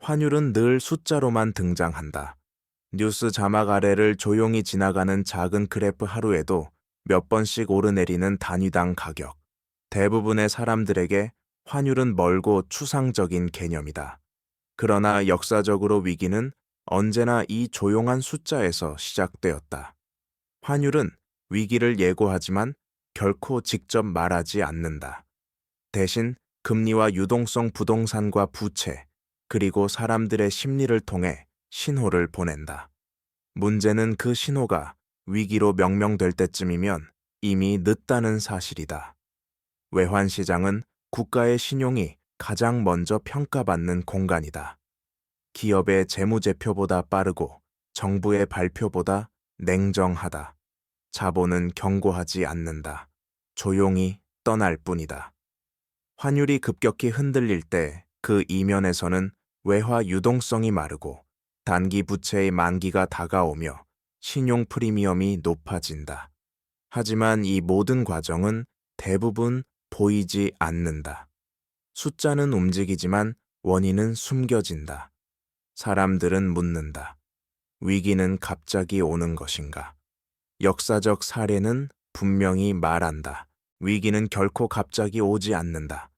환율은 늘 숫자로만 등장한다. 뉴스 자막 아래를 조용히 지나가는 작은 그래프 하루에도 몇 번씩 오르내리는 단위당 가격. 대부분의 사람들에게 환율은 멀고 추상적인 개념이다. 그러나 역사적으로 위기는 언제나 이 조용한 숫자에서 시작되었다. 환율은 위기를 예고하지만 결코 직접 말하지 않는다. 대신 금리와 유동성 부동산과 부채, 그리고 사람들의 심리를 통해 신호를 보낸다. 문제는 그 신호가 위기로 명명될 때쯤이면 이미 늦다는 사실이다. 외환시장은 국가의 신용이 가장 먼저 평가받는 공간이다. 기업의 재무제표보다 빠르고 정부의 발표보다 냉정하다. 자본은 경고하지 않는다. 조용히 떠날 뿐이다. 환율이 급격히 흔들릴 때 그 이면에서는 외화 유동성이 마르고 단기 부채의 만기가 다가오며 신용 프리미엄이 높아진다. 하지만 이 모든 과정은 대부분 보이지 않는다. 숫자는 움직이지만 원인은 숨겨진다. 사람들은 묻는다. 위기는 갑자기 오는 것인가? 역사적 사례는 분명히 말한다. 위기는 결코 갑자기 오지 않는다.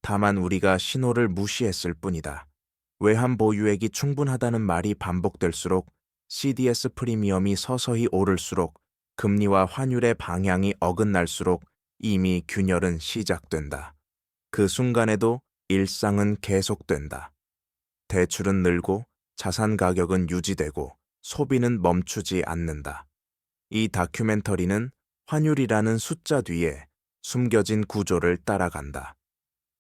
다만 우리가 신호를 무시했을 뿐이다. 외환 보유액이 충분하다는 말이 반복될수록 CDS 프리미엄이 서서히 오를수록 금리와 환율의 방향이 어긋날수록 이미 균열은 시작된다. 그 순간에도 일상은 계속된다. 대출은 늘고 자산 가격은 유지되고 소비는 멈추지 않는다. 이 다큐멘터리는 환율이라는 숫자 뒤에 숨겨진 구조를 따라간다.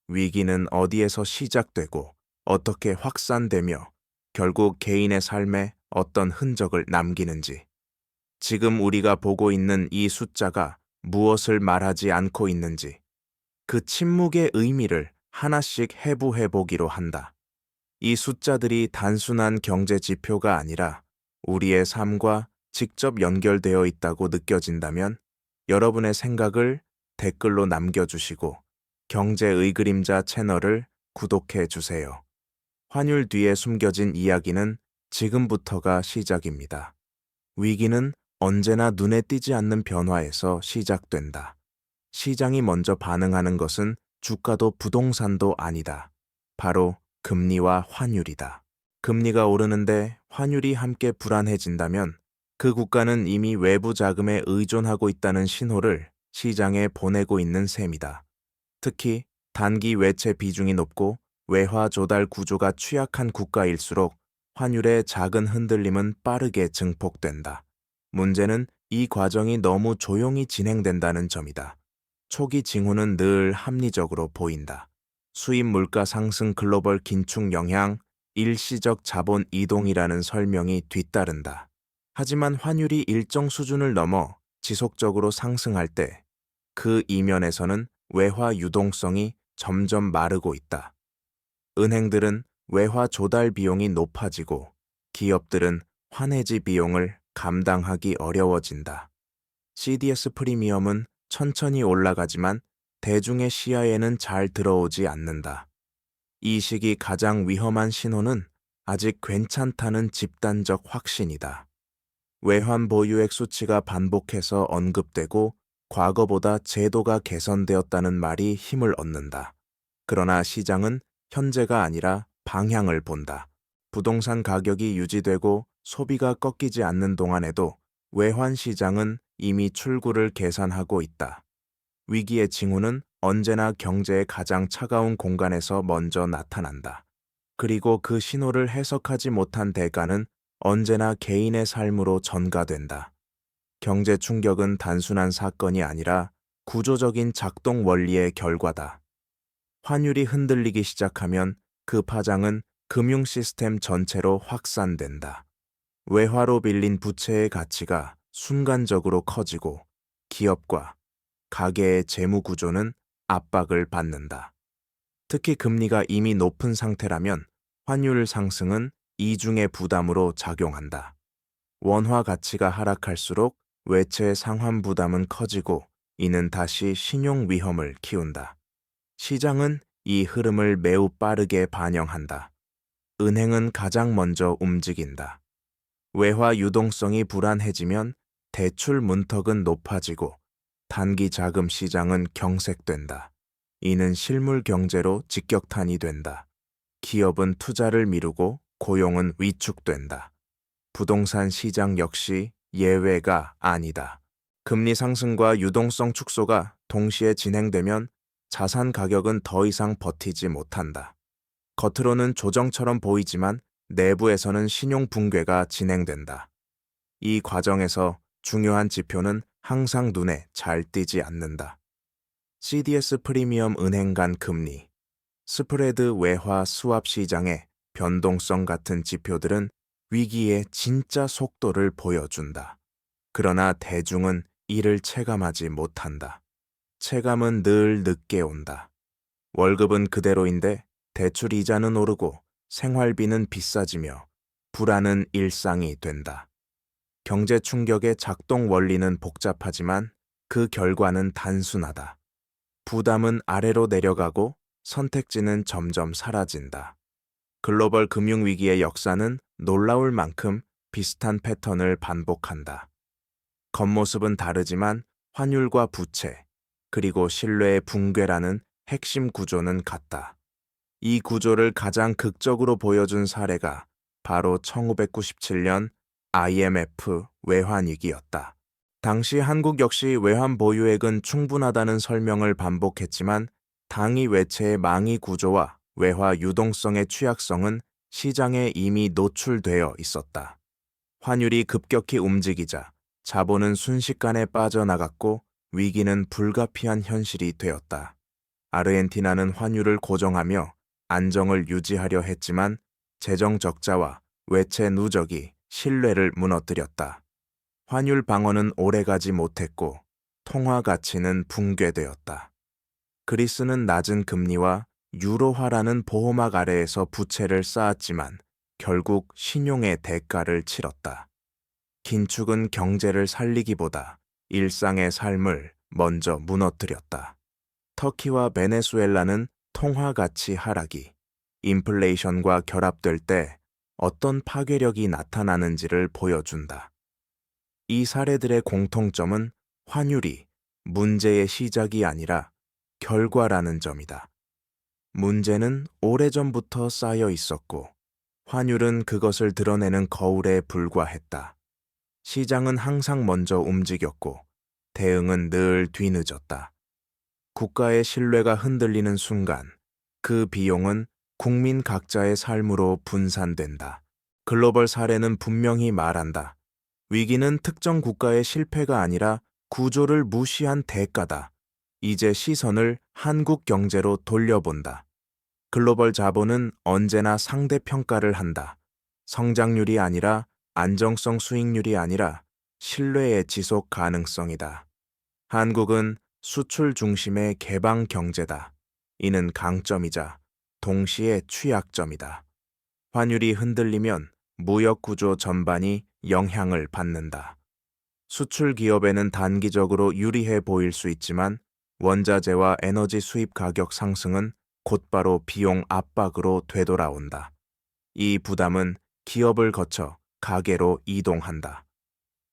위기는 어디에서 시작되고 어떻게 확산되며 결국 개인의 삶에 어떤 흔적을 남기는지. 지금 우리가 보고 있는 이 숫자가 무엇을 말하지 않고 있는지, 그 침묵의 의미를 하나씩 해부해 보기로 한다. 이 숫자들이 단순한 경제 지표가 아니라 우리의 삶과 직접 연결되어 있다고 느껴진다면 여러분의 생각을 댓글로 남겨주시고 경제의 그림자 채널을 구독해 주세요. 환율 뒤에 숨겨진 이야기는 지금부터가 시작입니다. 위기는 언제나 눈에 띄지 않는 변화에서 시작된다. 시장이 먼저 반응하는 것은 주가도 부동산도 아니다. 바로 금리와 환율이다. 금리가 오르는데 환율이 함께 불안해진다면 그 국가는 이미 외부 자금에 의존하고 있다는 신호를 시장에 보내고 있는 셈이다. 특히 단기 외채 비중이 높고 외화 조달 구조가 취약한 국가일수록 환율의 작은 흔들림은 빠르게 증폭된다. 문제는 이 과정이 너무 조용히 진행된다는 점이다. 초기 징후는 늘 합리적으로 보인다. 수입 물가 상승, 글로벌 긴축 영향, 일시적 자본 이동이라는 설명이 뒤따른다. 하지만 환율이 일정 수준을 넘어 지속적으로 상승할 때 그 이면에서는 외화 유동성이 점점 마르고 있다. 은행들은 외화 조달 비용이 높아지고 기업들은 환해지 비용을 감당하기 어려워진다. CDS 프리미엄은 천천히 올라가지만 대중의 시야에는 잘 들어오지 않는다. 이 시기 가장 위험한 신호는 아직 괜찮다는 집단적 확신이다. 외환 보유액 수치가 반복해서 언급되고 과거보다 제도가 개선되었다는 말이 힘을 얻는다. 그러나 시장은 현재가 아니라 방향을 본다. 부동산 가격이 유지되고 소비가 꺾이지 않는 동안에도 외환 시장은 이미 출구를 계산하고 있다. 위기의 징후는 언제나 경제의 가장 차가운 공간에서 먼저 나타난다. 그리고 그 신호를 해석하지 못한 대가는 언제나 개인의 삶으로 전가된다. 경제 충격은 단순한 사건이 아니라 구조적인 작동 원리의 결과다. 환율이 흔들리기 시작하면 그 파장은 금융 시스템 전체로 확산된다. 외화로 빌린 부채의 가치가 순간적으로 커지고 기업과 가계의 재무 구조는 압박을 받는다. 특히 금리가 이미 높은 상태라면 환율 상승은 이중의 부담으로 작용한다. 원화 가치가 하락할수록 외채 상환 부담은 커지고 이는 다시 신용 위험을 키운다. 시장은 이 흐름을 매우 빠르게 반영한다. 은행은 가장 먼저 움직인다. 외화 유동성이 불안해지면 대출 문턱은 높아지고 단기 자금 시장은 경색된다. 이는 실물 경제로 직격탄이 된다. 기업은 투자를 미루고 고용은 위축된다. 부동산 시장 역시 예외가 아니다. 금리 상승과 유동성 축소가 동시에 진행되면 자산 가격은 더 이상 버티지 못한다. 겉으로는 조정처럼 보이지만 내부에서는 신용 붕괴가 진행된다. 이 과정에서 중요한 지표는 항상 눈에 잘 띄지 않는다. CDS 프리미엄 은행 간 금리, 스프레드 외화 스왑 시장의 변동성 같은 지표들은 위기의 진짜 속도를 보여준다. 그러나 대중은 이를 체감하지 못한다. 체감은 늘 늦게 온다. 월급은 그대로인데 대출 이자는 오르고 생활비는 비싸지며 불안은 일상이 된다. 경제 충격의 작동 원리는 복잡하지만 그 결과는 단순하다. 부담은 아래로 내려가고 선택지는 점점 사라진다. 글로벌 금융위기의 역사는 놀라울 만큼 비슷한 패턴을 반복한다. 겉모습은 다르지만 환율과 부채, 그리고 신뢰의 붕괴라는 핵심 구조는 같다. 이 구조를 가장 극적으로 보여준 사례가 바로 1997년 IMF 외환위기였다. 당시 한국 역시 외환 보유액은 충분하다는 설명을 반복했지만 당위 외채의 망위 구조와 외화 유동성의 취약성은 시장에 이미 노출되어 있었다. 환율이 급격히 움직이자 자본은 순식간에 빠져나갔고 위기는 불가피한 현실이 되었다. 아르헨티나는 환율을 고정하며 안정을 유지하려 했지만 재정 적자와 외채 누적이 신뢰를 무너뜨렸다. 환율 방어는 오래가지 못했고 통화 가치는 붕괴되었다. 그리스는 낮은 금리와 유로화라는 보호막 아래에서 부채를 쌓았지만 결국 신용의 대가를 치렀다. 긴축은 경제를 살리기보다 일상의 삶을 먼저 무너뜨렸다. 터키와 베네수엘라는 통화 가치 하락이 인플레이션과 결합될 때 어떤 파괴력이 나타나는지를 보여준다. 이 사례들의 공통점은 환율이 문제의 시작이 아니라 결과라는 점이다. 문제는 오래전부터 쌓여 있었고 환율은 그것을 드러내는 거울에 불과했다. 시장은 항상 먼저 움직였고 대응은 늘 뒤늦었다. 국가의 신뢰가 흔들리는 순간 그 비용은 국민 각자의 삶으로 분산된다. 글로벌 사례는 분명히 말한다. 위기는 특정 국가의 실패가 아니라 구조를 무시한 대가다. 이제 시선을 한국 경제로 돌려본다. 글로벌 자본은 언제나 상대평가를 한다. 성장률이 아니라 안정성 수익률이 아니라 신뢰의 지속 가능성이다. 한국은 수출 중심의 개방 경제다. 이는 강점이자 동시에 취약점이다. 환율이 흔들리면 무역 구조 전반이 영향을 받는다. 수출 기업에는 단기적으로 유리해 보일 수 있지만 원자재와 에너지 수입 가격 상승은 곧바로 비용 압박으로 되돌아온다. 이 부담은 기업을 거쳐 가계로 이동한다.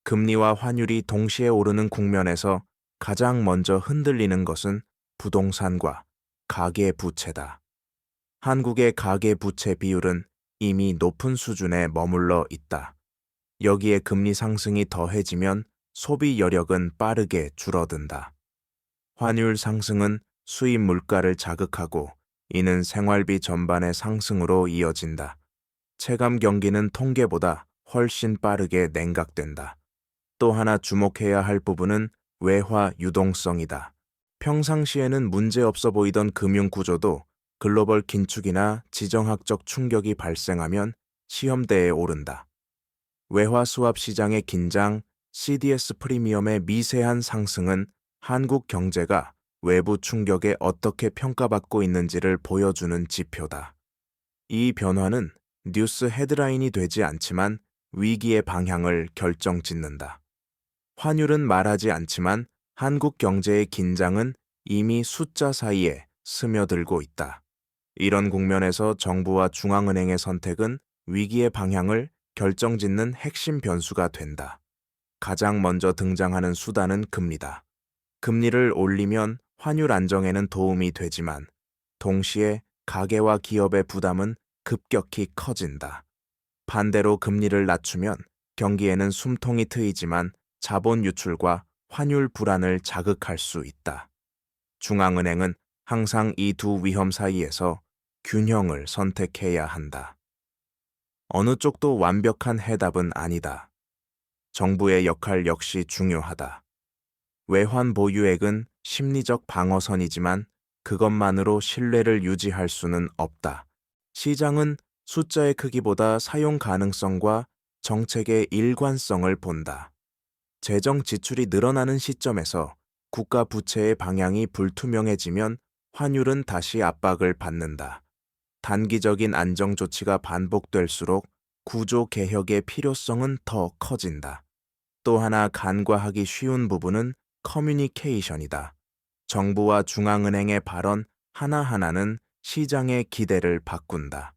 금리와 환율이 동시에 오르는 국면에서 가장 먼저 흔들리는 것은 부동산과 가계 부채다. 한국의 가계 부채 비율은 이미 높은 수준에 머물러 있다. 여기에 금리 상승이 더해지면 소비 여력은 빠르게 줄어든다. 환율 상승은 수입 물가를 자극하고 이는 생활비 전반의 상승으로 이어진다. 체감 경기는 통계보다 훨씬 빠르게 냉각된다. 또 하나 주목해야 할 부분은 외화 유동성이다. 평상시에는 문제없어 보이던 금융 구조도 글로벌 긴축이나 지정학적 충격이 발생하면 시험대에 오른다. 외화 수합 시장의 긴장, CDS 프리미엄의 미세한 상승은 한국 경제가 외부 충격에 어떻게 평가받고 있는지를 보여주는 지표다. 이 변화는 뉴스 헤드라인이 되지 않지만 위기의 방향을 결정짓는다. 환율은 말하지 않지만 한국 경제의 긴장은 이미 숫자 사이에 스며들고 있다. 이런 국면에서 정부와 중앙은행의 선택은 위기의 방향을 결정짓는 핵심 변수가 된다. 가장 먼저 등장하는 수단은 금리다. 금리를 올리면 환율 안정에는 도움이 되지만 동시에 가계와 기업의 부담은 급격히 커진다. 반대로 금리를 낮추면 경기에는 숨통이 트이지만 자본 유출과 환율 불안을 자극할 수 있다. 중앙은행은 항상 이 두 위험 사이에서 균형을 선택해야 한다. 어느 쪽도 완벽한 해답은 아니다. 정부의 역할 역시 중요하다. 외환 보유액은 심리적 방어선이지만 그것만으로 신뢰를 유지할 수는 없다. 시장은 숫자의 크기보다 사용 가능성과 정책의 일관성을 본다. 재정 지출이 늘어나는 시점에서 국가 부채의 방향이 불투명해지면 환율은 다시 압박을 받는다. 단기적인 안정 조치가 반복될수록 구조 개혁의 필요성은 더 커진다. 또 하나 간과하기 쉬운 부분은 커뮤니케이션이다. 정부와 중앙은행의 발언 하나하나는 시장의 기대를 바꾼다.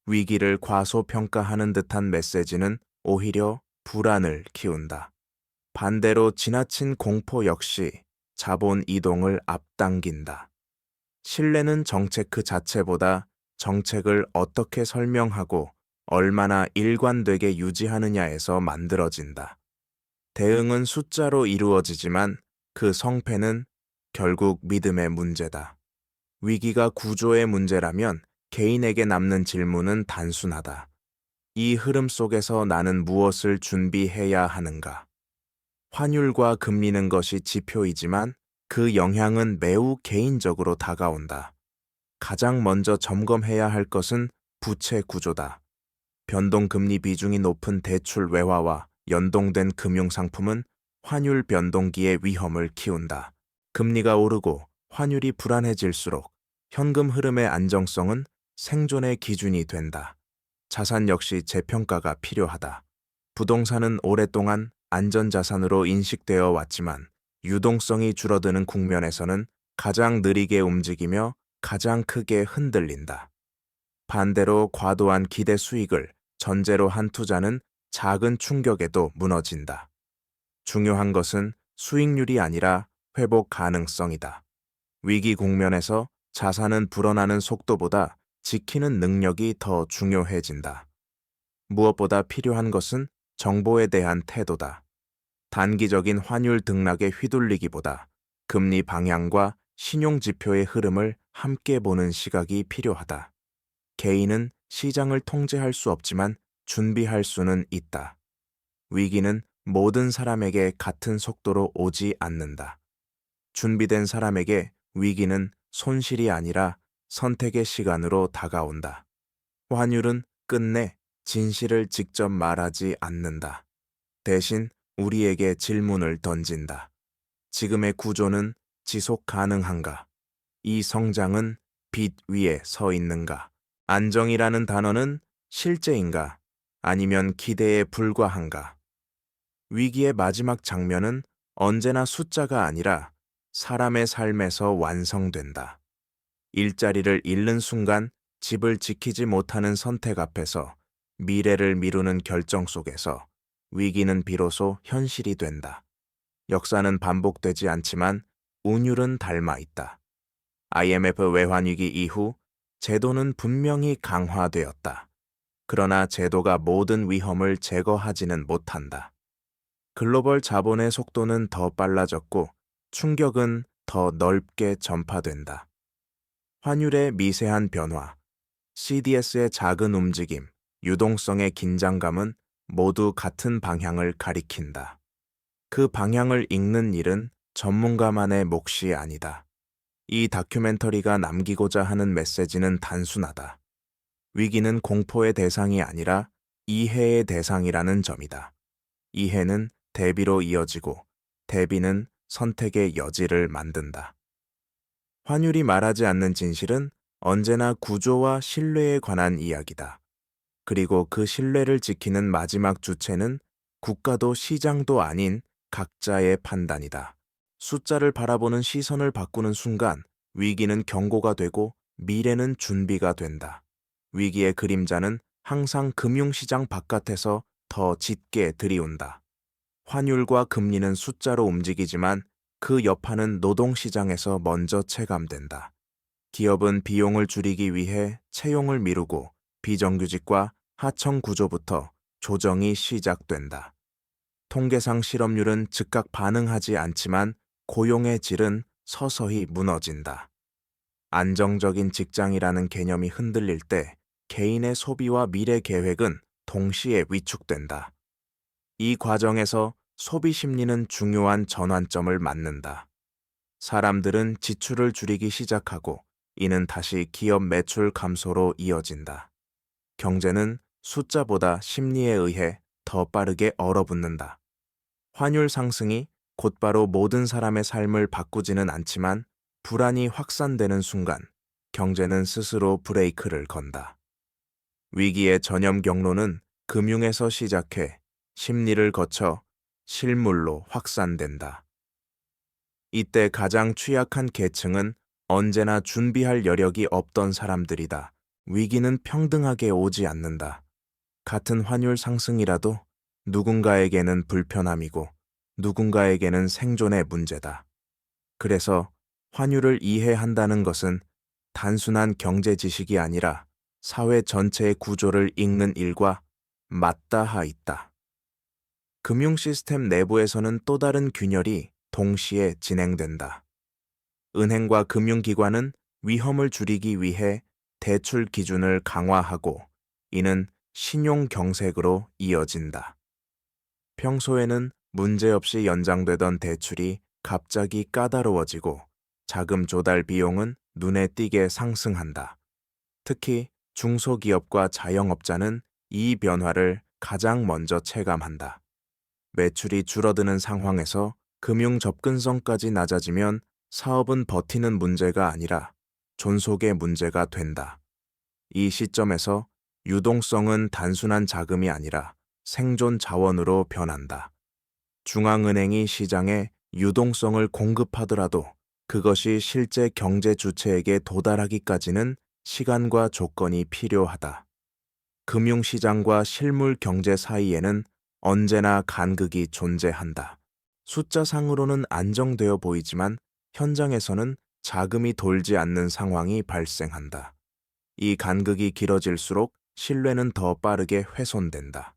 위기를 과소평가하는 듯한 메시지는 오히려 불안을 키운다. 반대로 지나친 공포 역시 자본 이동을 앞당긴다. 신뢰는 정책 그 자체보다 정책을 어떻게 설명하고 얼마나 일관되게 유지하느냐에서 만들어진다. 대응은 숫자로 이루어지지만 그 성패는 결국 믿음의 문제다. 위기가 구조의 문제라면 개인에게 남는 질문은 단순하다. 이 흐름 속에서 나는 무엇을 준비해야 하는가? 환율과 금리는 것이 지표이지만 그 영향은 매우 개인적으로 다가온다. 가장 먼저 점검해야 할 것은 부채 구조다. 변동금리 비중이 높은 대출 외화와 연동된 금융상품은 환율 변동기의 위험을 키운다. 금리가 오르고 환율이 불안해질수록 현금 흐름의 안정성은 생존의 기준이 된다. 자산 역시 재평가가 필요하다. 부동산은 오랫동안 안전자산으로 인식되어 왔지만 유동성이 줄어드는 국면에서는 가장 느리게 움직이며 가장 크게 흔들린다. 반대로 과도한 기대 수익을 전제로 한 투자는 작은 충격에도 무너진다. 중요한 것은 수익률이 아니라 회복 가능성이다. 위기 국면에서 자산은 불어나는 속도보다 지키는 능력이 더 중요해진다. 무엇보다 필요한 것은 정보에 대한 태도다. 단기적인 환율 등락에 휘둘리기보다 금리 방향과 신용지표의 흐름을 함께 보는 시각이 필요하다. 개인은 시장을 통제할 수 없지만 준비할 수는 있다. 위기는 모든 사람에게 같은 속도로 오지 않는다. 준비된 사람에게 위기는 손실이 아니라 선택의 시간으로 다가온다. 환율은 끝내 진실을 직접 말하지 않는다. 대신 우리에게 질문을 던진다. 지금의 구조는 지속 가능한가? 이 성장은 빛 위에 서 있는가? 안정이라는 단어는 실제인가? 아니면 기대에 불과한가? 위기의 마지막 장면은 언제나 숫자가 아니라 사람의 삶에서 완성된다. 일자리를 잃는 순간 집을 지키지 못하는 선택 앞에서 미래를 미루는 결정 속에서 위기는 비로소 현실이 된다. 역사는 반복되지 않지만 운율은 닮아 있다. IMF 외환위기 이후 제도는 분명히 강화되었다. 그러나 제도가 모든 위험을 제거하지는 못한다. 글로벌 자본의 속도는 더 빨라졌고 충격은 더 넓게 전파된다. 환율의 미세한 변화, CDS의 작은 움직임, 유동성의 긴장감은 모두 같은 방향을 가리킨다. 그 방향을 읽는 일은 전문가만의 몫이 아니다. 이 다큐멘터리가 남기고자 하는 메시지는 단순하다. 위기는 공포의 대상이 아니라 이해의 대상이라는 점이다. 이해는 대비로 이어지고 대비는 선택의 여지를 만든다. 환율이 말하지 않는 진실은 언제나 구조와 신뢰에 관한 이야기다. 그리고 그 신뢰를 지키는 마지막 주체는 국가도 시장도 아닌 각자의 판단이다. 숫자를 바라보는 시선을 바꾸는 순간 위기는 경고가 되고 미래는 준비가 된다. 위기의 그림자는 항상 금융시장 바깥에서 더 짙게 들이운다. 환율과 금리는 숫자로 움직이지만 그 여파는 노동시장에서 먼저 체감된다. 기업은 비용을 줄이기 위해 채용을 미루고 비정규직과 하청 구조부터 조정이 시작된다. 통계상 실업률은 즉각 반응하지 않지만 고용의 질은 서서히 무너진다. 안정적인 직장이라는 개념이 흔들릴 때 개인의 소비와 미래 계획은 동시에 위축된다. 이 과정에서 소비 심리는 중요한 전환점을 맞는다. 사람들은 지출을 줄이기 시작하고 이는 다시 기업 매출 감소로 이어진다. 경제는 숫자보다 심리에 의해 더 빠르게 얼어붙는다. 환율 상승이 곧바로 모든 사람의 삶을 바꾸지는 않지만 불안이 확산되는 순간 경제는 스스로 브레이크를 건다. 위기의 전염 경로는 금융에서 시작해 심리를 거쳐 실물로 확산된다. 이때 가장 취약한 계층은 언제나 준비할 여력이 없던 사람들이다. 위기는 평등하게 오지 않는다. 같은 환율 상승이라도 누군가에게는 불편함이고 누군가에게는 생존의 문제다. 그래서 환율을 이해한다는 것은 단순한 경제 지식이 아니라 사회 전체의 구조를 읽는 일과 맞닿아 있다. 금융 시스템 내부에서는 또 다른 균열이 동시에 진행된다. 은행과 금융기관은 위험을 줄이기 위해 대출 기준을 강화하고 이는 신용 경색으로 이어진다. 평소에는 문제없이 연장되던 대출이 갑자기 까다로워지고 자금 조달 비용은 눈에 띄게 상승한다. 특히 중소기업과 자영업자는 이 변화를 가장 먼저 체감한다. 매출이 줄어드는 상황에서 금융 접근성까지 낮아지면 사업은 버티는 문제가 아니라 존속의 문제가 된다. 이 시점에서 유동성은 단순한 자금이 아니라 생존 자원으로 변한다. 중앙은행이 시장에 유동성을 공급하더라도 그것이 실제 경제 주체에게 도달하기까지는 시간과 조건이 필요하다. 금융시장과 실물 경제 사이에는 언제나 간극이 존재한다. 숫자상으로는 안정되어 보이지만 현장에서는 자금이 돌지 않는 상황이 발생한다. 이 간극이 길어질수록 신뢰는 더 빠르게 훼손된다.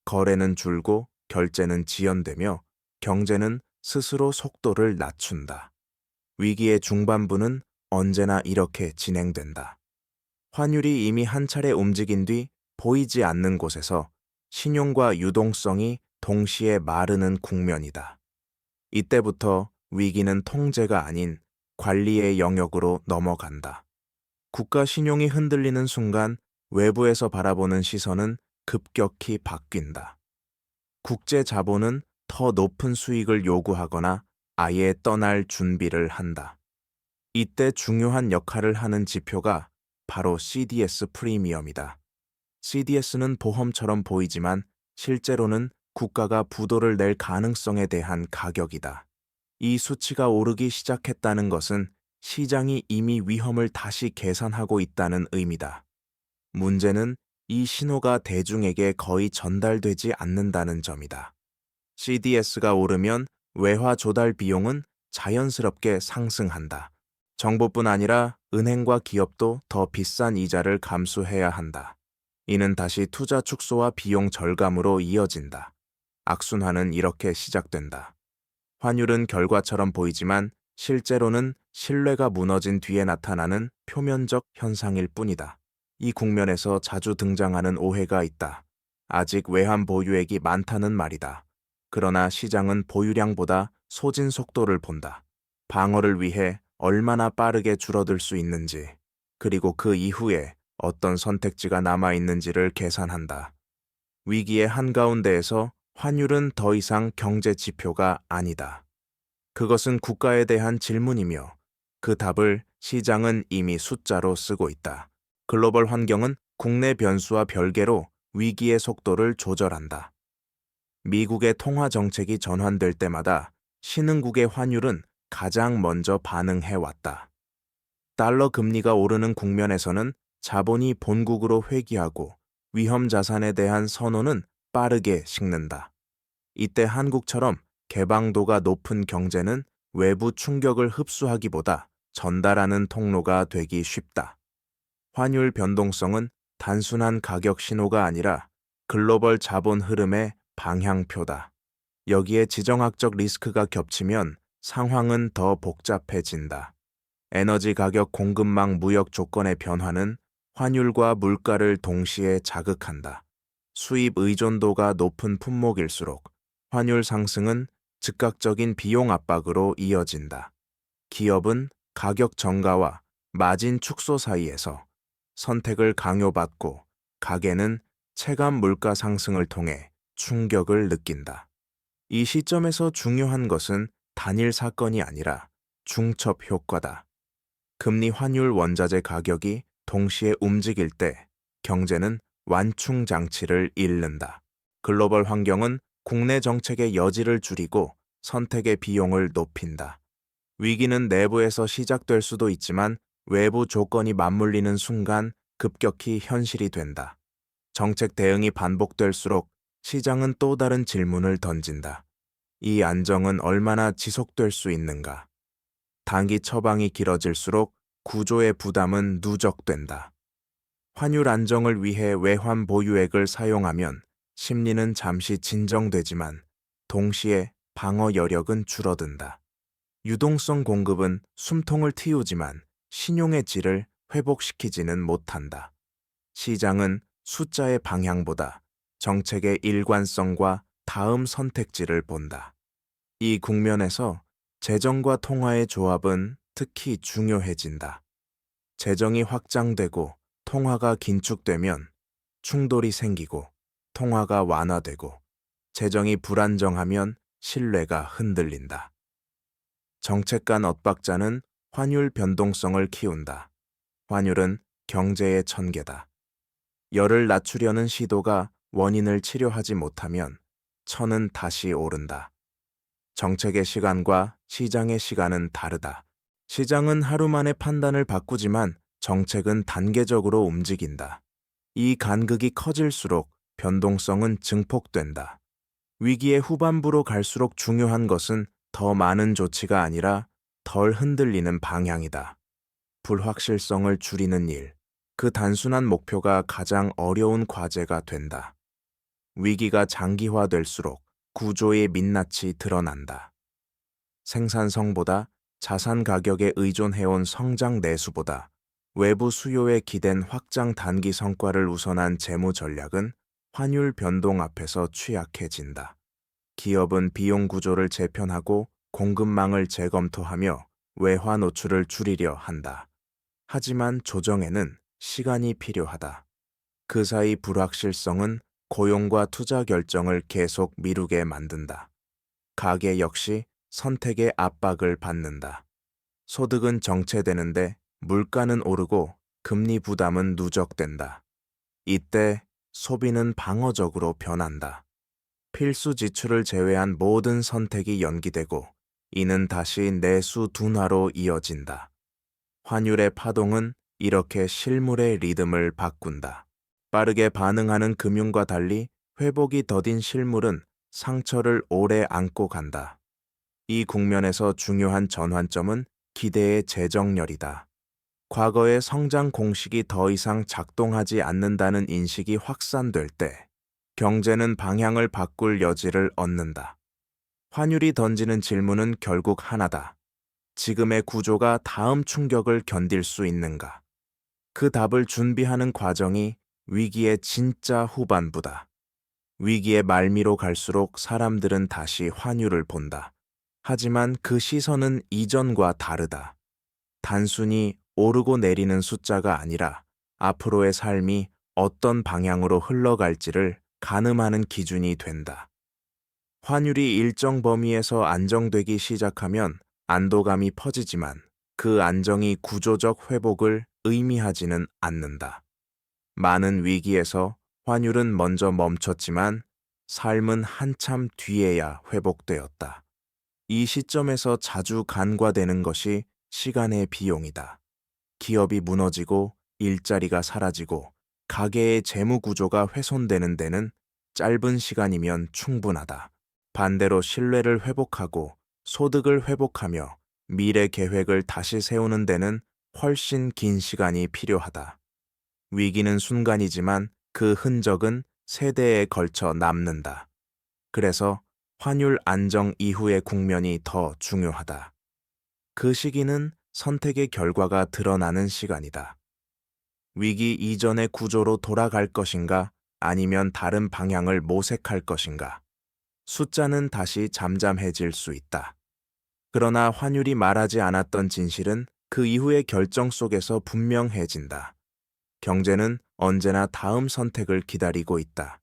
거래는 줄고 결제는 지연되며 경제는 스스로 속도를 낮춘다. 위기의 중반부는 언제나 이렇게 진행된다. 환율이 이미 한 차례 움직인 뒤 보이지 않는 곳에서 신용과 유동성이 동시에 마르는 국면이다. 이때부터 위기는 통제가 아닌 관리의 영역으로 넘어간다. 국가 신용이 흔들리는 순간 외부에서 바라보는 시선은 급격히 바뀐다. 국제 자본은 더 높은 수익을 요구하거나 아예 떠날 준비를 한다. 이때 중요한 역할을 하는 지표가 바로 CDS 프리미엄이다. CDS는 보험처럼 보이지만 실제로는 국가가 부도를 낼 가능성에 대한 가격이다. 이 수치가 오르기 시작했다는 것은 시장이 이미 위험을 다시 계산하고 있다는 의미다. 문제는 이 신호가 대중에게 거의 전달되지 않는다는 점이다. CDS가 오르면 외화 조달 비용은 자연스럽게 상승한다. 정부뿐 아니라 은행과 기업도 더 비싼 이자를 감수해야 한다. 이는 다시 투자 축소와 비용 절감으로 이어진다. 악순환은 이렇게 시작된다. 환율은 결과처럼 보이지만 실제로는 신뢰가 무너진 뒤에 나타나는 표면적 현상일 뿐이다. 이 국면에서 자주 등장하는 오해가 있다. 아직 외환 보유액이 많다는 말이다. 그러나 시장은 보유량보다 소진 속도를 본다. 방어를 위해 얼마나 빠르게 줄어들 수 있는지, 그리고 그 이후에 어떤 선택지가 남아있는지를 계산한다. 위기의 한가운데에서 환율은 더 이상 경제 지표가 아니다. 그것은 국가에 대한 질문이며 그 답을 시장은 이미 숫자로 쓰고 있다. 글로벌 환경은 국내 변수와 별개로 위기의 속도를 조절한다. 미국의 통화 정책이 전환될 때마다 신흥국의 환율은 가장 먼저 반응해왔다. 달러 금리가 오르는 국면에서는 자본이 본국으로 회귀하고 위험 자산에 대한 선호는 빠르게 식는다. 이때 한국처럼 개방도가 높은 경제는 외부 충격을 흡수하기보다 전달하는 통로가 되기 쉽다. 환율 변동성은 단순한 가격 신호가 아니라 글로벌 자본 흐름의 방향표다. 여기에 지정학적 리스크가 겹치면 상황은 더 복잡해진다. 에너지 가격 공급망 무역 조건의 변화는 환율과 물가를 동시에 자극한다. 수입 의존도가 높은 품목일수록 환율 상승은 즉각적인 비용 압박으로 이어진다. 기업은 가격 정가와 마진 축소 사이에서 선택을 강요받고 가게는 체감 물가 상승을 통해 충격을 느낀다. 이 시점에서 중요한 것은 단일 사건이 아니라 중첩 효과다. 금리 환율 원자재 가격이 동시에 움직일 때 경제는 완충 장치를 잃는다. 글로벌 환경은 국내 정책의 여지를 줄이고 선택의 비용을 높인다. 위기는 내부에서 시작될 수도 있지만 외부 조건이 맞물리는 순간 급격히 현실이 된다. 정책 대응이 반복될수록 시장은 또 다른 질문을 던진다. 이 안정은 얼마나 지속될 수 있는가? 단기 처방이 길어질수록 구조의 부담은 누적된다. 환율 안정을 위해 외환 보유액을 사용하면 심리는 잠시 진정되지만 동시에 방어 여력은 줄어든다. 유동성 공급은 숨통을 틔우지만 신용의 질을 회복시키지는 못한다. 시장은 숫자의 방향보다 정책의 일관성과 다음 선택지를 본다. 이 국면에서 재정과 통화의 조합은 특히 중요해진다. 재정이 확장되고 통화가 긴축되면 충돌이 생기고 통화가 완화되고 재정이 불안정하면 신뢰가 흔들린다. 정책 간 엇박자는 환율 변동성을 키운다. 환율은 경제의 천계다. 열을 낮추려는 시도가 원인을 치료하지 못하면 천은 다시 오른다. 정책의 시간과 시장의 시간은 다르다. 시장은 하루 만에 판단을 바꾸지만 정책은 단계적으로 움직인다. 이 간극이 커질수록 변동성은 증폭된다. 위기의 후반부로 갈수록 중요한 것은 더 많은 조치가 아니라 덜 흔들리는 방향이다. 불확실성을 줄이는 일, 그 단순한 목표가 가장 어려운 과제가 된다. 위기가 장기화될수록 구조의 민낯이 드러난다. 생산성보다 자산 가격에 의존해온 성장 내수보다 외부 수요에 기댄 확장 단기 성과를 우선한 재무 전략은 환율 변동 앞에서 취약해진다. 기업은 비용 구조를 재편하고 공급망을 재검토하며 외화 노출을 줄이려 한다. 하지만 조정에는 시간이 필요하다. 그 사이 불확실성은 고용과 투자 결정을 계속 미루게 만든다. 가계 역시 선택의 압박을 받는다. 소득은 정체되는데 물가는 오르고 금리 부담은 누적된다. 이때 소비는 방어적으로 변한다. 필수 지출을 제외한 모든 선택이 연기되고 이는 다시 내수 둔화로 이어진다. 환율의 파동은 이렇게 실물의 리듬을 바꾼다. 빠르게 반응하는 금융과 달리 회복이 더딘 실물은 상처를 오래 안고 간다. 이 국면에서 중요한 전환점은 기대의 재정렬이다. 과거의 성장 공식이 더 이상 작동하지 않는다는 인식이 확산될 때 경제는 방향을 바꿀 여지를 얻는다. 환율이 던지는 질문은 결국 하나다. 지금의 구조가 다음 충격을 견딜 수 있는가? 그 답을 준비하는 과정이 위기의 진짜 후반부다. 위기의 말미로 갈수록 사람들은 다시 환율을 본다. 하지만 그 시선은 이전과 다르다. 단순히 오르고 내리는 숫자가 아니라 앞으로의 삶이 어떤 방향으로 흘러갈지를 가늠하는 기준이 된다. 환율이 일정 범위에서 안정되기 시작하면 안도감이 퍼지지만 그 안정이 구조적 회복을 의미하지는 않는다. 많은 위기에서 환율은 먼저 멈췄지만 삶은 한참 뒤에야 회복되었다. 이 시점에서 자주 간과되는 것이 시간의 비용이다. 기업이 무너지고 일자리가 사라지고 가계의 재무 구조가 훼손되는 데는 짧은 시간이면 충분하다. 반대로 신뢰를 회복하고 소득을 회복하며 미래 계획을 다시 세우는 데는 훨씬 긴 시간이 필요하다. 위기는 순간이지만 그 흔적은 세대에 걸쳐 남는다. 그래서 환율 안정 이후의 국면이 더 중요하다. 그 시기는 선택의 결과가 드러나는 시간이다. 위기 이전의 구조로 돌아갈 것인가 아니면 다른 방향을 모색할 것인가. 숫자는 다시 잠잠해질 수 있다. 그러나 환율이 말하지 않았던 진실은 그 이후의 결정 속에서 분명해진다. 경제는 언제나 다음 선택을 기다리고 있다.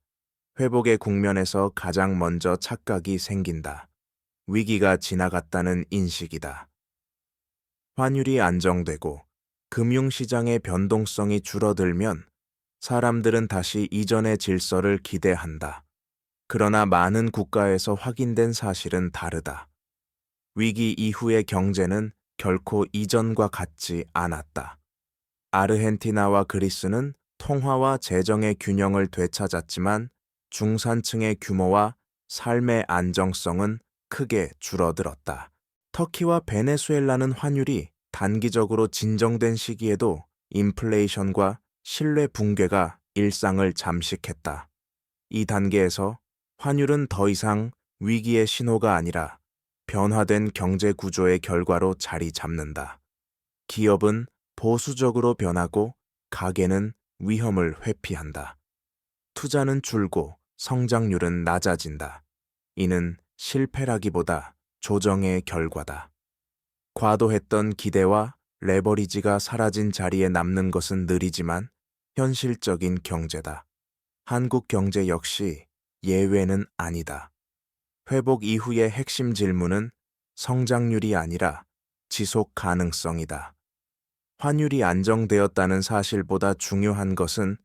회복의 국면에서 가장 먼저 착각이 생긴다. 위기가 지나갔다는 인식이다. 환율이 안정되고 금융시장의 변동성이 줄어들면 사람들은 다시 이전의 질서를 기대한다. 그러나 많은 국가에서 확인된 사실은 다르다. 위기 이후의 경제는 결코 이전과 같지 않았다. 아르헨티나와 그리스는 통화와 재정의 균형을 되찾았지만 중산층의 규모와 삶의 안정성은 크게 줄어들었다. 터키와 베네수엘라는 환율이 단기적으로 진정된 시기에도 인플레이션과 신뢰 붕괴가 일상을 잠식했다. 이 단계에서 환율은 더 이상 위기의 신호가 아니라 변화된 경제 구조의 결과로 자리 잡는다. 기업은 보수적으로 변하고 가계는 위험을 회피한다. 투자는 줄고 성장률은 낮아진다. 이는 실패라기보다 조정의 결과다. 과도했던 기대와 레버리지가 사라진 자리에 남는 것은 느리지만 현실적인 경제다. 한국 경제 역시 예외는 아니다. 회복 이후의 핵심 질문은 성장률이 아니라 지속 가능성이다. 환율이 안정되었다는 사실보다 중요한 것은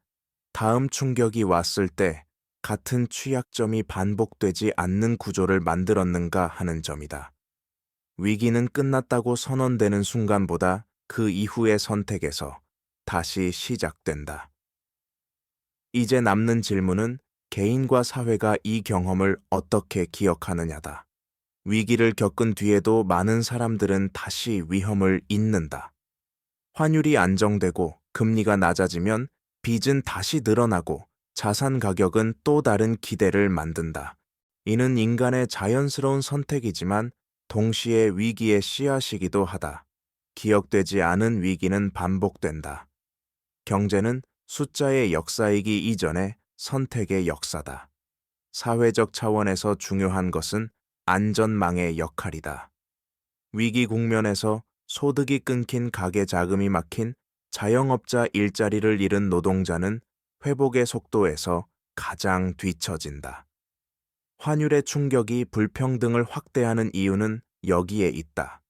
다음 충격이 왔을 때 같은 취약점이 반복되지 않는 구조를 만들었는가 하는 점이다. 위기는 끝났다고 선언되는 순간보다 그 이후의 선택에서 다시 시작된다. 이제 남는 질문은 개인과 사회가 이 경험을 어떻게 기억하느냐다. 위기를 겪은 뒤에도 많은 사람들은 다시 위험을 잊는다. 환율이 안정되고 금리가 낮아지면 빚은 다시 늘어나고 자산 가격은 또 다른 기대를 만든다. 이는 인간의 자연스러운 선택이지만 동시에 위기의 씨앗이기도 하다. 기억되지 않은 위기는 반복된다. 경제는 숫자의 역사이기 이전에 선택의 역사다. 사회적 차원에서 중요한 것은 안전망의 역할이다. 위기 국면에서 소득이 끊긴 가계 자금이 막힌 자영업자 일자리를 잃은 노동자는 회복의 속도에서 가장 뒤처진다. 환율의 충격이 불평등을 확대하는 이유는 여기에 있다.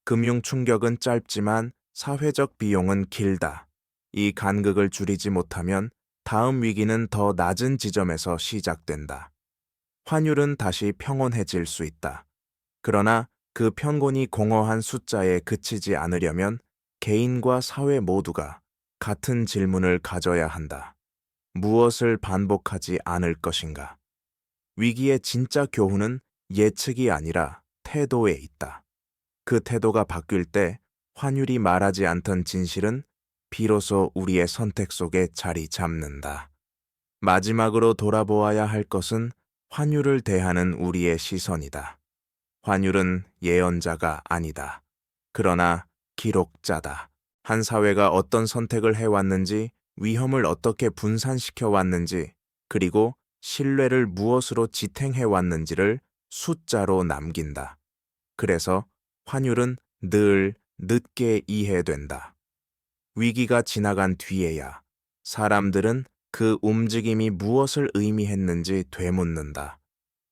금융 충격은 짧지만 사회적 비용은 길다. 이 간극을 줄이지 못하면 다음 위기는 더 낮은 지점에서 시작된다. 환율은 다시 평온해질 수 있다. 그러나 그 평온이 공허한 숫자에 그치지 않으려면 개인과 사회 모두가 같은 질문을 가져야 한다. 무엇을 반복하지 않을 것인가? 위기의 진짜 교훈은 예측이 아니라 태도에 있다. 그 태도가 바뀔 때 환율이 말하지 않던 진실은 비로소 우리의 선택 속에 자리 잡는다. 마지막으로 돌아보아야 할 것은 환율을 대하는 우리의 시선이다. 환율은 예언자가 아니다. 그러나 기록자다. 한 사회가 어떤 선택을 해왔는지, 위험을 어떻게 분산시켜 왔는지, 그리고 신뢰를 무엇으로 지탱해 왔는지를 숫자로 남긴다. 그래서 환율은 늘 늦게 이해된다. 위기가 지나간 뒤에야 사람들은 그 움직임이 무엇을 의미했는지 되묻는다.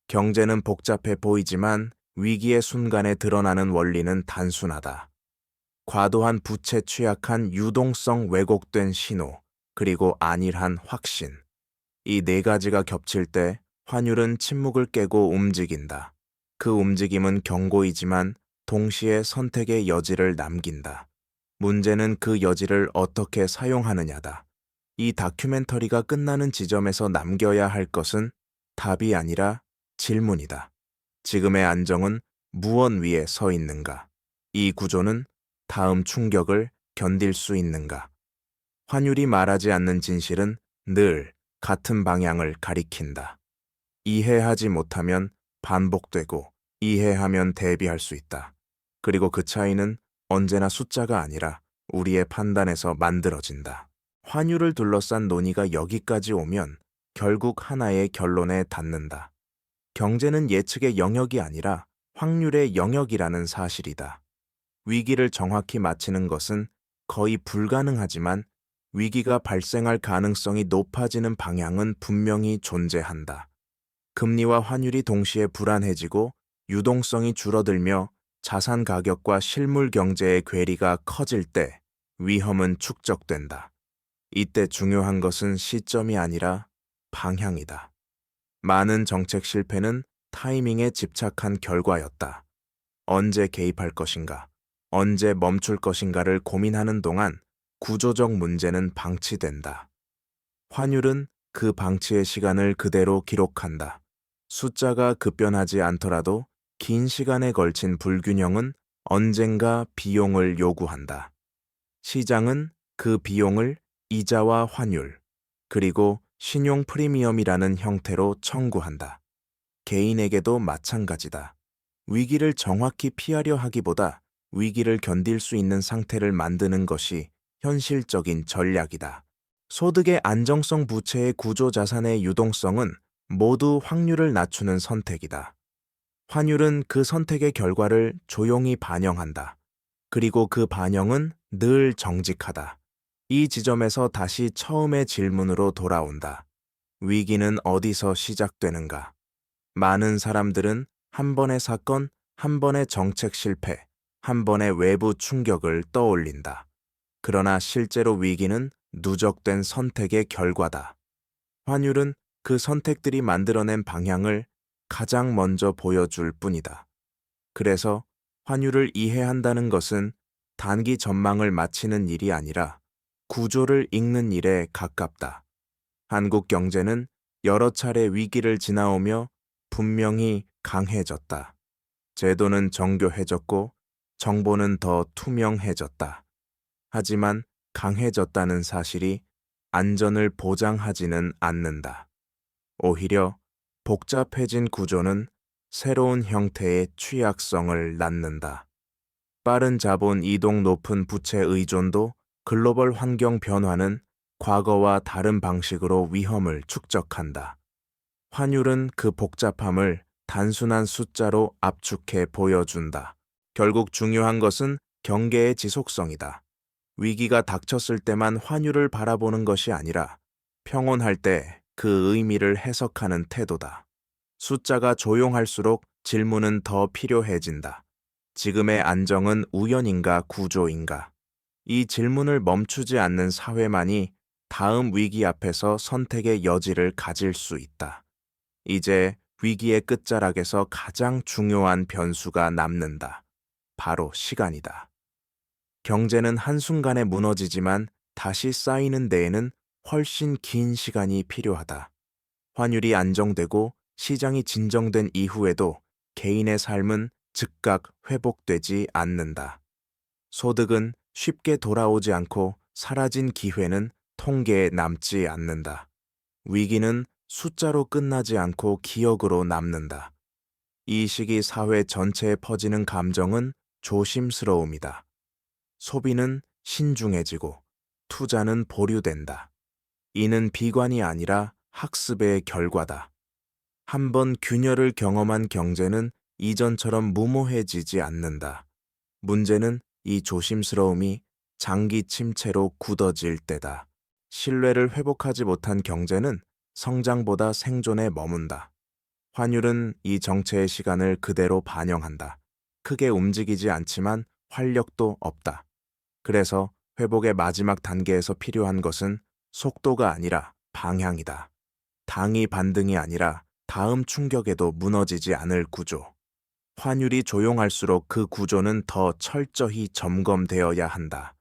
경제는 복잡해 보이지만 위기의 순간에 드러나는 원리는 단순하다. 과도한 부채 취약한 유동성 왜곡된 신호, 그리고 안일한 확신. 이 네 가지가 겹칠 때 환율은 침묵을 깨고 움직인다. 그 움직임은 경고이지만 동시에 선택의 여지를 남긴다. 문제는 그 여지를 어떻게 사용하느냐다. 이 다큐멘터리가 끝나는 지점에서 남겨야 할 것은 답이 아니라 질문이다. 지금의 안정은 무엇 위에 서 있는가? 이 구조는 다음 충격을 견딜 수 있는가? 환율이 말하지 않는 진실은 늘 같은 방향을 가리킨다. 이해하지 못하면 반복되고 이해하면 대비할 수 있다. 그리고 그 차이는 언제나 숫자가 아니라 우리의 판단에서 만들어진다. 환율을 둘러싼 논의가 여기까지 오면 결국 하나의 결론에 닿는다. 경제는 예측의 영역이 아니라 확률의 영역이라는 사실이다. 위기를 정확히 맞히는 것은 거의 불가능하지만 위기가 발생할 가능성이 높아지는 방향은 분명히 존재한다. 금리와 환율이 동시에 불안해지고 유동성이 줄어들며 자산 가격과 실물 경제의 괴리가 커질 때 위험은 축적된다. 이때 중요한 것은 시점이 아니라 방향이다. 많은 정책 실패는 타이밍에 집착한 결과였다. 언제 개입할 것인가, 언제 멈출 것인가를 고민하는 동안 구조적 문제는 방치된다. 환율은 그 방치의 시간을 그대로 기록한다. 숫자가 급변하지 않더라도 긴 시간에 걸친 불균형은 언젠가 비용을 요구한다. 시장은 그 비용을 이자와 환율, 그리고 신용 프리미엄이라는 형태로 청구한다. 개인에게도 마찬가지다. 위기를 정확히 피하려 하기보다 위기를 견딜 수 있는 상태를 만드는 것이 현실적인 전략이다. 소득의 안정성, 부채의 구조, 자산의 유동성은 모두 확률을 낮추는 선택이다. 환율은 그 선택의 결과를 조용히 반영한다. 그리고 그 반영은 늘 정직하다. 이 지점에서 다시 처음의 질문으로 돌아온다. 위기는 어디서 시작되는가? 많은 사람들은 한 번의 사건, 한 번의 정책 실패, 한 번의 외부 충격을 떠올린다. 그러나 실제로 위기는 누적된 선택의 결과다. 환율은 그 선택들이 만들어낸 방향을 가장 먼저 보여줄 뿐이다. 그래서 환율을 이해한다는 것은 단기 전망을 맞히는 일이 아니라 구조를 읽는 일에 가깝다. 한국 경제는 여러 차례 위기를 지나오며 분명히 강해졌다. 제도는 정교해졌고 정보는 더 투명해졌다. 하지만 강해졌다는 사실이 안전을 보장하지는 않는다. 오히려 복잡해진 구조는 새로운 형태의 취약성을 낳는다. 빠른 자본 이동, 높은 부채 의존도, 글로벌 환경 변화는 과거와 다른 방식으로 위험을 축적한다. 환율은 그 복잡함을 단순한 숫자로 압축해 보여준다. 결국 중요한 것은 경계의 지속성이다. 위기가 닥쳤을 때만 환율을 바라보는 것이 아니라 평온할 때 그 의미를 해석하는 태도다. 숫자가 조용할수록 질문은 더 필요해진다. 지금의 안정은 우연인가 구조인가? 이 질문을 멈추지 않는 사회만이 다음 위기 앞에서 선택의 여지를 가질 수 있다. 이제 위기의 끝자락에서 가장 중요한 변수가 남는다. 바로 시간이다. 경제는 한순간에 무너지지만 다시 쌓이는 데에는 훨씬 긴 시간이 필요하다. 환율이 안정되고 시장이 진정된 이후에도 개인의 삶은 즉각 회복되지 않는다. 소득은 쉽게 돌아오지 않고 사라진 기회는 통계에 남지 않는다. 위기는 숫자로 끝나지 않고 기억으로 남는다. 이 시기 사회 전체에 퍼지는 감정은 조심스러움이다. 소비는 신중해지고 투자는 보류된다. 이는 비관이 아니라 학습의 결과다. 한번 균열을 경험한 경제는 이전처럼 무모해지지 않는다. 문제는 이 조심스러움이 장기 침체로 굳어질 때다. 신뢰를 회복하지 못한 경제는 성장보다 생존에 머문다. 환율은 이 정체의 시간을 그대로 반영한다. 크게 움직이지 않지만 활력도 없다. 그래서 회복의 마지막 단계에서 필요한 것은 속도가 아니라 방향이다. 당위 반등이 아니라 다음 충격에도 무너지지 않을 구조. 환율이 조용할수록 그 구조는 더 철저히 점검되어야 한다.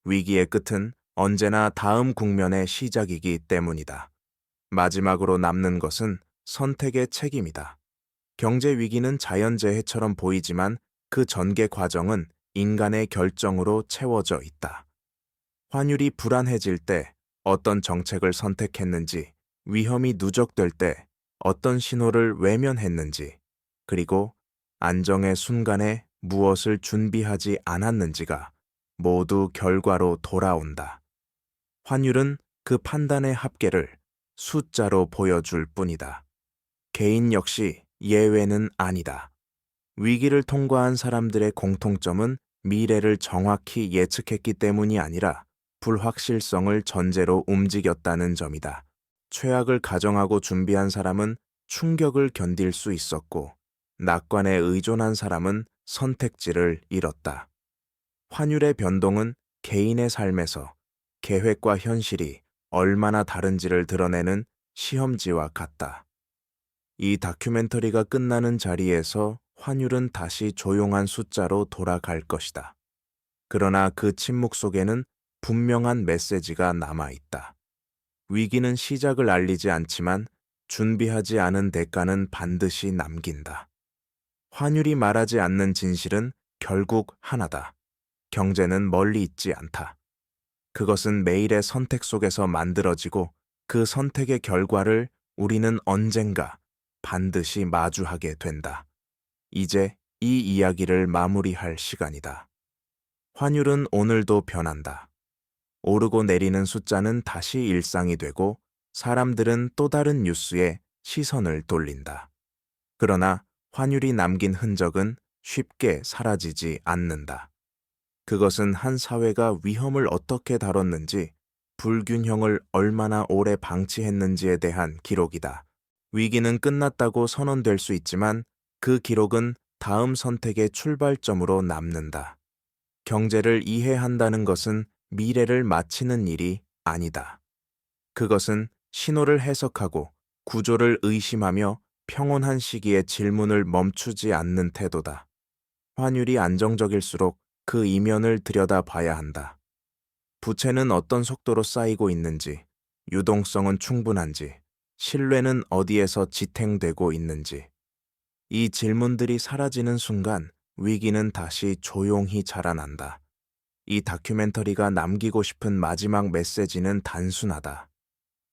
위기의 끝은 언제나 다음 국면의 시작이기 때문이다. 마지막으로 남는 것은 선택의 책임이다. 경제 위기는 자연재해처럼 보이지만 그 전개 과정은 인간의 결정으로 채워져 있다. 환율이 불안해질 때 어떤 정책을 선택했는지, 위험이 누적될 때 어떤 신호를 외면했는지, 그리고 안정의 순간에 무엇을 준비하지 않았는지가 모두 결과로 돌아온다. 환율은 그 판단의 합계를 숫자로 보여줄 뿐이다. 개인 역시 예외는 아니다. 위기를 통과한 사람들의 공통점은 미래를 정확히 예측했기 때문이 아니라 불확실성을 전제로 움직였다는 점이다. 최악을 가정하고 준비한 사람은 충격을 견딜 수 있었고, 낙관에 의존한 사람은 선택지를 잃었다. 환율의 변동은 개인의 삶에서 계획과 현실이 얼마나 다른지를 드러내는 시험지와 같다. 이 다큐멘터리가 끝나는 자리에서 환율은 다시 조용한 숫자로 돌아갈 것이다. 그러나 그 침묵 속에는 분명한 메시지가 남아있다. 위기는 시작을 알리지 않지만 준비하지 않은 대가는 반드시 남긴다. 환율이 말하지 않는 진실은 결국 하나다. 경제는 멀리 있지 않다. 그것은 매일의 선택 속에서 만들어지고 그 선택의 결과를 우리는 언젠가 반드시 마주하게 된다. 이제 이 이야기를 마무리할 시간이다. 환율은 오늘도 변한다. 오르고 내리는 숫자는 다시 일상이 되고 사람들은 또 다른 뉴스에 시선을 돌린다. 그러나 환율이 남긴 흔적은 쉽게 사라지지 않는다. 그것은 한 사회가 위험을 어떻게 다뤘는지, 불균형을 얼마나 오래 방치했는지에 대한 기록이다. 위기는 끝났다고 선언될 수 있지만 그 기록은 다음 선택의 출발점으로 남는다. 경제를 이해한다는 것은 미래를 맞히는 일이 아니다. 그것은 신호를 해석하고 구조를 의심하며 평온한 시기에 질문을 멈추지 않는 태도다. 환율이 안정적일수록 그 이면을 들여다봐야 한다. 부채는 어떤 속도로 쌓이고 있는지, 유동성은 충분한지, 신뢰는 어디에서 지탱되고 있는지. 이 질문들이 사라지는 순간 위기는 다시 조용히 자라난다. 이 다큐멘터리가 남기고 싶은 마지막 메시지는 단순하다.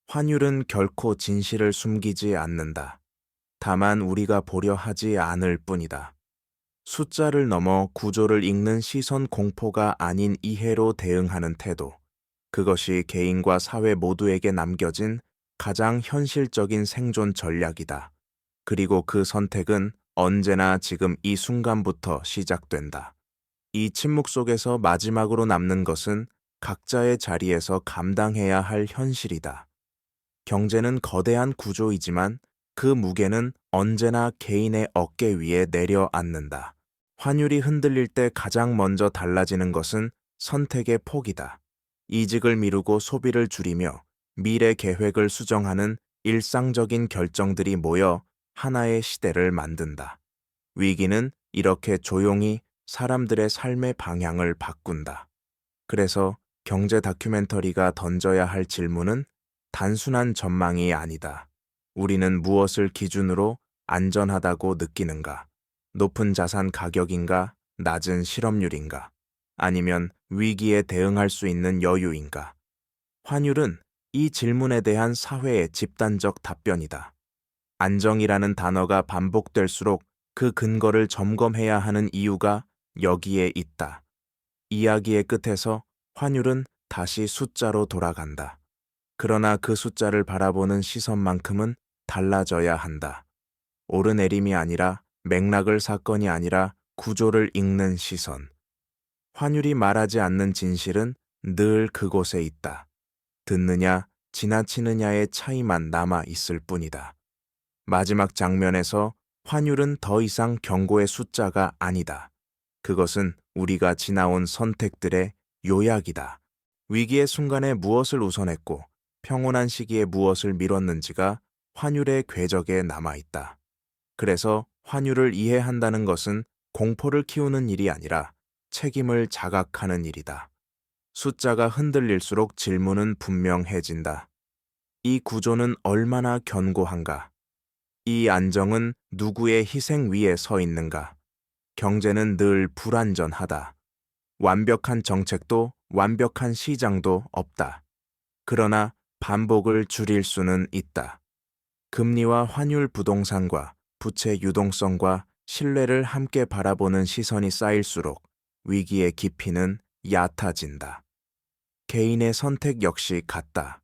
환율은 결코 진실을 숨기지 않는다. 다만 우리가 보려 하지 않을 뿐이다. 숫자를 넘어 구조를 읽는 시선 공포가 아닌 이해로 대응하는 태도. 그것이 개인과 사회 모두에게 남겨진 가장 현실적인 생존 전략이다. 그리고 그 선택은 언제나 지금 이 순간부터 시작된다. 이 침묵 속에서 마지막으로 남는 것은 각자의 자리에서 감당해야 할 현실이다. 경제는 거대한 구조이지만 그 무게는 언제나 개인의 어깨 위에 내려앉는다. 환율이 흔들릴 때 가장 먼저 달라지는 것은 선택의 폭이다. 이직을 미루고 소비를 줄이며 미래 계획을 수정하는 일상적인 결정들이 모여 하나의 시대를 만든다. 위기는 이렇게 조용히 사람들의 삶의 방향을 바꾼다. 그래서 경제 다큐멘터리가 던져야 할 질문은 단순한 전망이 아니다. 우리는 무엇을 기준으로 안전하다고 느끼는가? 높은 자산 가격인가? 낮은 실업률인가? 아니면 위기에 대응할 수 있는 여유인가? 환율은 이 질문에 대한 사회의 집단적 답변이다. 안정이라는 단어가 반복될수록 그 근거를 점검해야 하는 이유가 여기에 있다. 이야기의 끝에서 환율은 다시 숫자로 돌아간다. 그러나 그 숫자를 바라보는 시선만큼은 달라져야 한다. 오르내림이 아니라 맥락을 사건이 아니라 구조를 읽는 시선. 환율이 말하지 않는 진실은 늘 그곳에 있다. 듣느냐, 지나치느냐의 차이만 남아 있을 뿐이다. 마지막 장면에서 환율은 더 이상 경고의 숫자가 아니다. 그것은 우리가 지나온 선택들의 요약이다. 위기의 순간에 무엇을 우선했고 평온한 시기에 무엇을 미뤘는지가 환율의 궤적에 남아있다. 그래서 환율을 이해한다는 것은 공포를 키우는 일이 아니라 책임을 자각하는 일이다. 숫자가 흔들릴수록 질문은 분명해진다. 이 구조는 얼마나 견고한가? 이 안정은 누구의 희생 위에 서 있는가? 경제는 늘 불완전하다. 완벽한 정책도 완벽한 시장도 없다. 그러나 반복을 줄일 수는 있다. 금리와 환율 부동산과 부채 유동성과 신뢰를 함께 바라보는 시선이 쌓일수록 위기의 깊이는 얕아진다. 개인의 선택 역시 같다.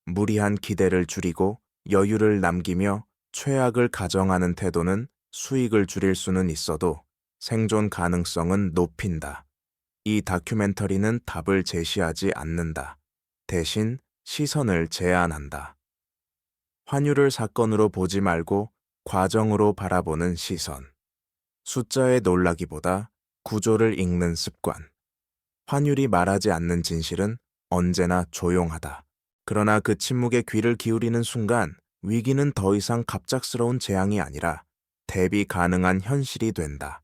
무리한 기대를 줄이고 여유를 남기며 최악을 가정하는 태도는 수익을 줄일 수는 있어도 생존 가능성은 높인다. 이 다큐멘터리는 답을 제시하지 않는다. 대신 시선을 제안한다. 환율을 사건으로 보지 말고 과정으로 바라보는 시선. 숫자에 놀라기보다 구조를 읽는 습관. 환율이 말하지 않는 진실은 언제나 조용하다. 그러나 그 침묵에 귀를 기울이는 순간 위기는 더 이상 갑작스러운 재앙이 아니라 대비 가능한 현실이 된다.